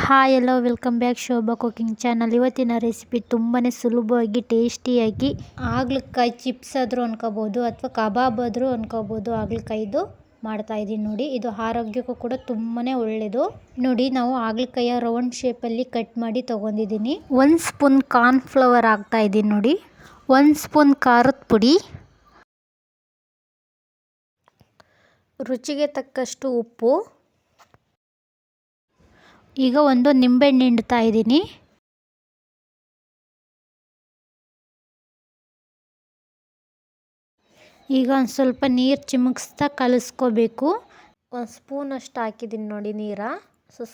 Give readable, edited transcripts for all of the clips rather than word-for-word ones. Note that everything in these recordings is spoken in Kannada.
Hi hello welcome back Shobha cooking channel. ಇವತ್ತಿನ ರೆಸಿಪಿ ತುಂಬಾ ಸುಲಭವಾಗಿ ಟೇಸ್ಟಿಯಾಗಿ ಹಾಗಲಕಾಯಿ ಚಿಪ್ಸ್ ಆದರೂ ಅನ್ಕೋಬೋದು ಅಥವಾ ಕಬಾಬ್ ಆದರೂ ಅನ್ಕೋಬೋದು. ಹಾಗಲಕಾಯಿದು ಮಾಡ್ತಾ ಇದ್ದೀನಿ ನೋಡಿ. ಇದು ಆರೋಗ್ಯಕ್ಕೂ ಕೂಡ ತುಂಬಾ ಒಳ್ಳೆಯದು ನೋಡಿ. ನಾವು ಹಾಗಲಕಾಯಿಯ ರೌಂಡ್ ಶೇಪಲ್ಲಿ ಕಟ್ ಮಾಡಿ ತೊಗೊಂಡಿದ್ದೀನಿ. 1 ಸ್ಪೂನ್ ಕಾರ್ನ್ಫ್ಲವರ್ ಹಾಕ್ತಾ ಇದ್ದೀನಿ ನೋಡಿ. 1 ಸ್ಪೂನ್ ಖಾರದ ಪುಡಿ, ರುಚಿಗೆ ತಕ್ಕಷ್ಟು ಉಪ್ಪು. ಈಗ ಒಂದು ನಿಂಬೆಹಣ್ಣು ಹಿಂಡ್ತಾ ಇದ್ದೀನಿ. ಈಗ ಒಂದು ಸ್ವಲ್ಪ ನೀರು ಚಿಮುಕಿಸ್ತಾ ಕಲಿಸ್ಕೋಬೇಕು. 1 ಸ್ಪೂನ್ ಅಷ್ಟು ಹಾಕಿದ್ದೀನಿ ನೋಡಿ ನೀರ.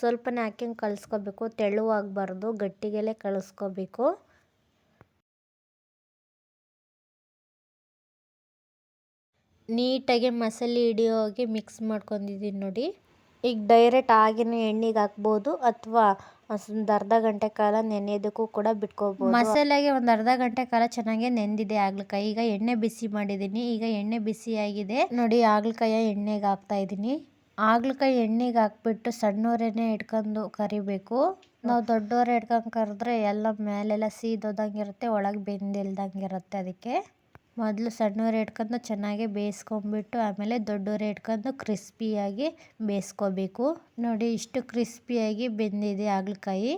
ಸ್ವಲ್ಪನೇ ಹಾಕಿ ಕಲಿಸ್ಕೋಬೇಕು. ತೆಳುವಾಗಬಾರ್ದು, ಗಟ್ಟಿಗೆಲೆ ಕಲಿಸ್ಕೋಬೇಕು. ನೀಟಾಗಿ ಮಸಾಲೆ ಹಿಡಿಯೋ ಹಾಗೆ ಮಿಕ್ಸ್ ಮಾಡ್ಕೊಂಡಿದ್ದೀನಿ ನೋಡಿ. ಈಗ ಡೈರೆಕ್ಟ್ ಆಗಿನೇ ಎಣ್ಣೆಗೆ ಹಾಕ್ಬೋದು ಅಥವಾ ಒಂದು ಅರ್ಧ ಗಂಟೆ ಕಾಲ ನೆನೆಯೋದಕ್ಕೂ ಕೂಡ ಬಿಟ್ಕೋಬೋದು. ಮಸಾಲೆಗೆ ಒಂದು ಅರ್ಧ ಗಂಟೆ ಕಾಲ ಚೆನ್ನಾಗಿ ನೆಂದಿದೆ ಹಾಗಲಕಾಯಿ. ಈಗ ಎಣ್ಣೆ ಬಿಸಿ ಮಾಡಿದ್ದೀನಿ. ಈಗ ಎಣ್ಣೆ ಬಿಸಿ ಆಗಿದೆ ನೋಡಿ. ಹಾಗಲಕಾಯಿ ಎಣ್ಣೆಗೆ ಹಾಕ್ತಾ ಇದ್ದೀನಿ. ಹಾಗಲಕಾಯಿ ಎಣ್ಣೆಗೆ ಹಾಕ್ಬಿಟ್ಟು ಸಣ್ಣವರೇನೆ ಇಟ್ಕೊಂಡು ಕರಿಬೇಕು. ನಾವು ದೊಡ್ಡವರೇ ಇಟ್ಕೊಂಡು ಕರೆದ್ರೆ ಎಲ್ಲ ಮೇಲೆಲ್ಲ ಸೀದೋದಂಗೆ ಇರುತ್ತೆ, ಒಳಗೆ ಬೆಂದಿಲ್ದಂಗೆ ಇರುತ್ತೆ. ಅದಕ್ಕೆ ಮೊದಲು ಸಣ್ಣವರೇ ಇಟ್ಕೊಂಡು ಚೆನ್ನಾಗಿ ಬೇಯಿಸ್ಕೊಂಡ್ಬಿಟ್ಟು ಆಮೇಲೆ ದೊಡ್ಡವರೇ ಇಟ್ಕೊಂಡು ಕ್ರಿಸ್ಪಿಯಾಗಿ ಬೇಯಿಸ್ಕೋಬೇಕು ನೋಡಿ. ಇಷ್ಟು ಕ್ರಿಸ್ಪಿಯಾಗಿ ಬೆಂದಿದೆ ಹಾಗಲಕಾಯಿ.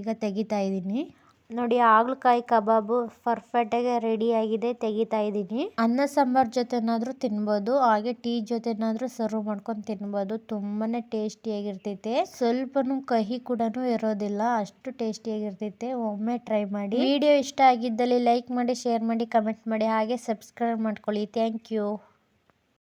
ಈಗ ತೆಗಿತಾ ಇದ್ದೀನಿ ನೋಡಿ. ಹಾಗಲಕಾಯಿ ಕಬಾಬು ಪರ್ಫೆಕ್ಟಾಗಿ ರೆಡಿಯಾಗಿದೆ. ತೆಗಿತಾ ಇದ್ದೀನಿ. ಅನ್ನ ಸಾಂಬಾರು ಜೊತೆನಾದರೂ ತಿನ್ಬೋದು, ಹಾಗೆ ಟೀ ಜೊತೆನಾದರೂ ಸರ್ವ್ ಮಾಡ್ಕೊಂಡು ತಿನ್ಬೋದು. ತುಂಬಾ ಟೇಸ್ಟಿಯಾಗಿರ್ತೈತೆ. ಸ್ವಲ್ಪನೂ ಕಹಿ ಕೂಡ ಇರೋದಿಲ್ಲ, ಅಷ್ಟು ಟೇಸ್ಟಿಯಾಗಿರ್ತೈತೆ. ಒಮ್ಮೆ ಟ್ರೈ ಮಾಡಿ. ವಿಡಿಯೋ ಇಷ್ಟ ಆಗಿದ್ದಲ್ಲಿ ಲೈಕ್ ಮಾಡಿ, ಶೇರ್ ಮಾಡಿ, ಕಮೆಂಟ್ ಮಾಡಿ, ಹಾಗೆ ಸಬ್ಸ್ಕ್ರೈಬ್ ಮಾಡ್ಕೊಳ್ಳಿ. Thank you.